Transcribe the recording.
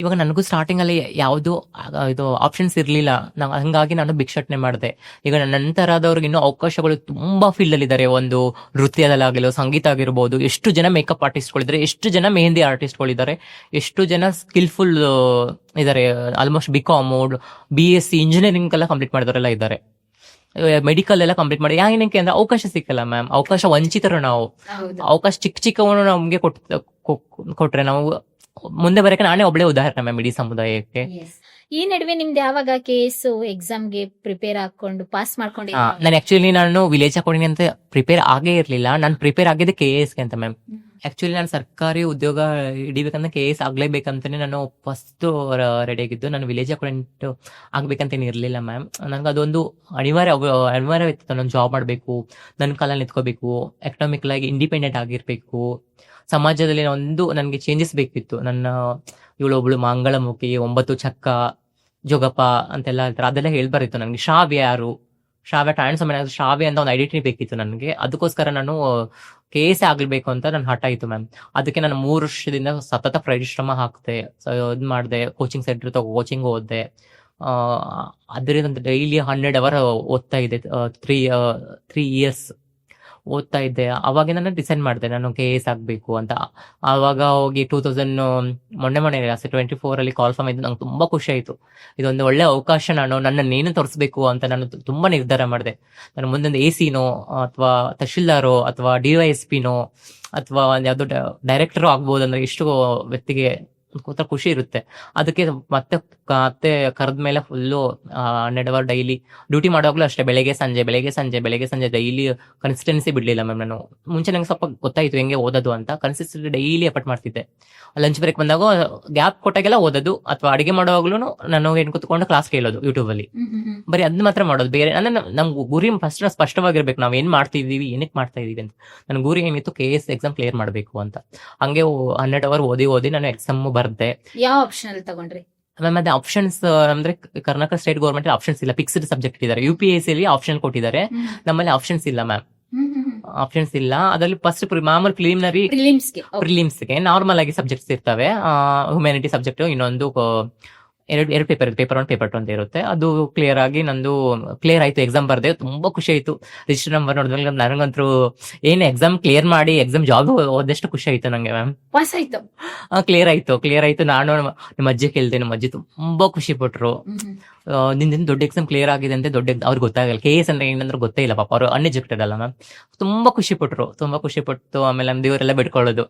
ಇವಾಗ ನನಗೂ ಸ್ಟಾರ್ಟಿಂಗ್ ಅಲ್ಲಿ ಯಾವುದು ಇದು ಆಪ್ಷನ್ಸ್ ಇರ್ಲಿಲ್ಲ. ಹಂಗಾಗಿ ನಾನು ಭಿಕ್ಷಾಟನೆ ಮಾಡಿದೆ. ಈಗ ನನ್ನ ನಂತರದವ್ರಿಗೆ ಇನ್ನೂ ಅವಕಾಶಗಳು ತುಂಬಾ ಫೀಲ್ಡ್ ಅಲ್ಲಿ ಇದ್ದಾರೆ. ಒಂದು ನೃತ್ಯದಲ್ಲಾಗಲಿ, ಸಂಗೀತ ಆಗಿರ್ಬೋದು. ಎಷ್ಟು ಜನ ಮೇಕಪ್ ಆರ್ಟಿಸ್ಟ್ಗಳಿದ್ದಾರೆ, ಎಷ್ಟು ಜನ ಮೆಹಂದಿ ಆರ್ಟಿಸ್ಟ್ಗಳಿದ್ದಾರೆ, ಎಷ್ಟು ಜನ ಸ್ಕಿಲ್ಫುಲ್ ಇದ್ದಾರೆ. ಆಲ್ಮೋಸ್ಟ್ BCom, BSc ಇಂಜಿನಿಯರಿಂಗ್ ಎಲ್ಲ ಕಂಪ್ಲೀಟ್ ಮಾಡಿದವರೆಲ್ಲ ಇದ್ದಾರೆ. ಮೆಡಿಕಲ್ ಎಲ್ಲ ಕಂಪ್ಲೀಟ್ ಮಾಡಿ ಏನಕ್ಕೆ ಅಂದ್ರೆ ಅವಕಾಶ ಸಿಕ್ಕಲ್ಲ ಮ್ಯಾಮ್. ಅವಕಾಶ ವಂಚಿತರು ನಾವು. ಹೌದು. ಅವಕಾಶ ಚಿಕ್ಕವನು ನಮ್ಗೆ ಕೊಟ್ರೆ ನಾವು ಮುಂದೆ ಬರಕ್ಕೆ ನಾನೇ ಒಬ್ಳೆ ಉದಾಹರಣೆ ಮ್ಯಾಮ್ ಇಡೀ ಸಮುದಾಯಕ್ಕೆ. Yes. ಈ ನಡುವೆ ನಿಮ್ದು ಯಾವಾಗ KS ಎಕ್ಸಾಮ್ಗೆ ಪ್ರಿಪೇರ್ ಹಾಕೊಂಡು ಪಾಸ್ ಮಾಡ್ಕೊಂಡಿದ್ದೀರಾ? ನಾನು ಆಕ್ಚುಲಿ ವಿಲೇಜ್ ಅಕೌಂಟಿಂಗ್ ಅಂತ ಪ್ರಿಪೇರ್ ಆಗೇ ಇರ್ಲಿಲ್ಲ. ನಾನು ಪ್ರಿಪೇರ್ ಆಗಿದ್ದೆ KSಗೆ ಅಂತ ಮ್ಯಾಮ್. ಆಕ್ಚುಲಿ ನಾನು ಸರ್ಕಾರಿ ಉದ್ಯೋಗ ಹಿಡಿಬೇಕಂದ್ರೆ KS ಆಗ್ಲೇಬೇಕಂತಾನೆ ನಾನು ಫಸ್ಟ್ ರೆಡಿ ಆಗಿದ್ದು. ನಾನು ವಿಲೇಜ್ ಅಕೌಂಟೆಂಟ್ ಆಗ್ಬೇಕಂತೇನು ಇರ್ಲಿಲ್ಲ ಮ್ಯಾಮ್. ನನಗೆ ಅದೊಂದು ಅನಿವಾರ್ಯವಿತ್ತು. ನಾನು ಜಾಬ್ ಮಾಡಬೇಕು, ನನ್ನ ಕಾಲಲ್ಲಿ ನಿಂತ್ಕೋಬೇಕು, ಎಕನಾಮಿಕಲ್ ಆಗಿ ಇಂಡಿಪೆಂಡೆಂಟ್ ಆಗಿರ್ಬೇಕು, ಸಮಾಜದಲ್ಲಿ ಒಂದು ನನಗೆ ಚೇಂಜಸ್ ಬೇಕಿತ್ತು. ನನ್ನ ಇವಳೊಬ್ಳು ಮಂಗಳಮುಖಿ, 9 ಚಕ್ಕ, ಜೋಗಪ್ಪ ಅಂತೆಲ್ಲ ಹೇಳ್ತಾರೆ, ಅದೆಲ್ಲ ಹೇಳ್ಬಾರಿತ್ತು ನನಗೆ. ಶ್ರಾವ್ಯ ಯಾರು, ಶ್ರಾವ್ಯ ಟ್ರಾನ್ಸ್ ಶ್ರಾವ್ಯ ಅಂತ ಒಂದು ಐಡೆಂಟಿಟಿ ಬೇಕಿತ್ತು ನನಗೆ. ಅದಕ್ಕೋಸ್ಕರ ನಾನು KS ಆಗ್ಬೇಕು ಅಂತ ನನ್ನ ಹಠ ಇತ್ತು ಮ್ಯಾಮ್. ಅದಕ್ಕೆ ನಾನು 3 ವರ್ಷದಿಂದ ಸತತ ಪರಿಶ್ರಮ ಹಾಕ್ತೆ, ಇದು ಮಾಡಿದೆ. ಕೋಚಿಂಗ್ ಸೆಂಟರ್ ಕೋಚಿಂಗ್ ಓದಿದೆ. ಅದರಿಂದ ಡೈಲಿ 100 hour ಓದ್ತಾ ಇದ್ದೆ. 3 years ಓದ್ತಾ ಇದ್ದೆ. ಅವಾಗ ನಾನು ಡಿಸೈಡ್ ಮಾಡಿದೆ ನಾನು KS ಆಗ್ಬೇಕು ಅಂತ. ಆವಾಗ ಹೋಗಿ 2000 ಮೊನ್ನೆ 24 ಅಲ್ಲಿ ಕಾಲ್ ಫಾರ್ಮ್ ಇದ್ದು ನಂಗೆ ತುಂಬಾ ಖುಷಿ ಆಯ್ತು. ಇದೊಂದು ಒಳ್ಳೆ ಅವಕಾಶ. ನನ್ನನ್ನೇನು ತೋರಿಸ್ಬೇಕು ಅಂತ ನಾನು ತುಂಬಾ ನಿರ್ಧಾರ ಮಾಡಿದೆ. ನಾನು ಮುಂದೊಂದು AC-ನೋ ಅಥವಾ ತಹಶೀಲ್ದಾರೋ ಅಥವಾ DYSP-ನೋ ಅಥವಾ ಯಾವ್ದೋ ಡೈರೆಕ್ಟರ್ ಆಗ್ಬೋದು. ಅಂದ್ರೆ ಇಷ್ಟು ವ್ಯಕ್ತಿಗೆ ಖುಷಿ ಇರುತ್ತೆ. ಅದಕ್ಕೆ ಮತ್ತೆ ಕರೆದ್ಮೇಲೆ ಫುಲ್ಲು 100 hour ಡೈಲಿ ಡ್ಯೂಟಿ ಮಾಡುವಾಗ್ಲೂ ಅಷ್ಟೇ. ಬೆಳಗ್ಗೆ ಸಂಜೆ ಡೈಲಿ ಕನ್ಸಿಸ್ಟೆನ್ಸಿ ಬಿಡ್ಲಿಲ್ಲ ಮ್ಯಾಮ್. ನಾನು ಮುಂಚೆ ನಂಗೆ ಸ್ವಲ್ಪ ಗೊತ್ತಾಯ್ತು ಹೆಂಗೆ ಓದೋದು ಅಂತ. ಕನ್ಸಿಸ್ಟೆನ್ಸಿ ಡೈಲಿ ಎಫರ್ಟ್ ಮಾಡ್ತಿದ್ದೆ. ಲಂಚ್ ಬ್ರೇಕ್ ಬಂದಾಗ ಗ್ಯಾಪ್ ಕೊಟ್ಟಾಗೆಲ್ಲ ಓದೋದು, ಅಥವಾ ಅಡಿಗೆ ಮಾಡುವಾಗ್ಲೂ ನಾನು ಏನ್ ಕೂತ್ಕೊಂಡು ಕ್ಲಾಸ್ ಕೇಳೋದು ಯೂಟ್ಯೂಬ್ ಅಲ್ಲಿ. ಬರೀ ಅದನ್ನ ಮಾತ್ರ ಮಾಡೋದು. ಬೇರೆ ಅಂದ್ರೆ ನಮ್ ಗುರಿ ಫಸ್ಟ್ ಸ್ಪಷ್ಟವಾಗಿರ್ಬೇಕು. ನಾವ್ ಏನ್ ಮಾಡ್ತಿದೀವಿ, ಏನಕ್ಕೆ ಮಾಡ್ತಾ ಇದೀವಿ ಅಂತ. ನನ್ನ ಗುರಿ ಏನಿತ್ತು KS ಎಕ್ಸಾಮ್ ಕ್ಲಿಯರ್ ಮಾಡ್ಬೇಕು ಅಂತ. ಹಂಗೆ 100 hour ಓದಿ ನಾನು ಎಕ್ಸಾಮ್ ಬರ್ದೆ. ಯಾವ ಆಪ್ಷನ್ ಅಲ್ಲಿ ತಗೊಂಡ್ರಿ? ಮ್ಯಾಮ್ ಅದೇ ಆಪ್ಷನ್ಸ್ ಅಂದ್ರೆ ಕರ್ನಾಟಕ ಸ್ಟೇಟ್ ಗೌರ್ಮೆಂಟ್ ಆಪ್ಷನ್ಸ್ ಇಲ್ಲ, ಫಿಕ್ಸ್ಡ್ ಸಬ್ಜೆಕ್ಟ್ ಇದ್ದಾರೆ. UPSC ಅಲ್ಲಿ ಆಪ್ಷನ್ ಕೊಟ್ಟಿದ್ದಾರೆ, ನಮ್ಮಲ್ಲಿ ಆಪ್ಷನ್ಸ್ ಇಲ್ಲ ಮ್ಯಾಮ್. ಆಪ್ಷನ್ಸ್ ಇಲ್ಲ. ಅದರಲ್ಲಿ ಫಸ್ಟ್ ಮಾಮೂಲಿ ಪ್ರಿಲಿಮ್ಸ್ಗೆ ನಾರ್ಮಲ್ ಆಗಿ ಸಬ್ಜೆಕ್ಟ್ಸ್ ಇರ್ತವೆ. ಹ್ಯುಮ್ಯಾನಿಟಿ ಸಬ್ಜೆಕ್ಟ್, ಇನ್ನೊಂದು ಎರಡು ಪೇಪರ್ 1 ಪೇಪರ್ 2 ಅಂತ ಇರುತ್ತೆ. ಅದು ಕ್ಲಿಯರ್ ಆಗಿ ನಂದು ಕ್ಲಿಯರ್ ಆಯ್ತು. ಎಕ್ಸಾಮ್ ಬರ್ದೆ, ತುಂಬಾ ಖುಷಿ ಆಯ್ತು. ರಿಜಿಸ್ಟರ್ ನಂಬರ್ ನೋಡಿದ್ಮೇಲೆ ನನಗಂತೂ ಏನ್ ಎಕ್ಸಾಮ್ ಕ್ಲಿಯರ್ ಮಾಡಿ ಎಕ್ಸಾಮ್ ಜಾಬ್ ಓದಷ್ಟು ಖುಷಿ ಆಯ್ತು ನಂಗೆ ಮ್ಯಾಮ್. ಪಾಸ್ ಆಯ್ತು? ಕ್ಲಿಯರ್ ಆಯ್ತು. ನಾನು ನಿಮ್ಮ ಅಜ್ಜಿ ಕೇಳ್ದೆ, ನಮ್ಮ ಅಜ್ಜಿ ತುಂಬಾ ಖುಷಿ ಪಟ್ರು. ನಿಂದ ದೊಡ್ಡ ಎಕ್ಸಾಮ್ ಕ್ಲಿಯರ್ ಆಗಿದೆ ಅಂತ. ಅವ್ರಿಗೆ ಗೊತ್ತಾಗಲ್ಲ KS ಅಂದ್ರೆ ಏನಂದ್ರೆ ಗೊತ್ತೇ ಇಲ್ಲ ಪಾಪ. ಅವ್ರು ಅನ್ಎಜುಕೇಟೆಡ್ ಅಲ್ಲ ಮ್ಯಾಮ್. ತುಂಬಾ ಖುಷಿ ಪಟ್ರು. ಆಮೇಲೆ ನಮ್ದು ಇವರೆಲ್ಲ ಬಿಡ್ಕೊಳ್ಳೋದು,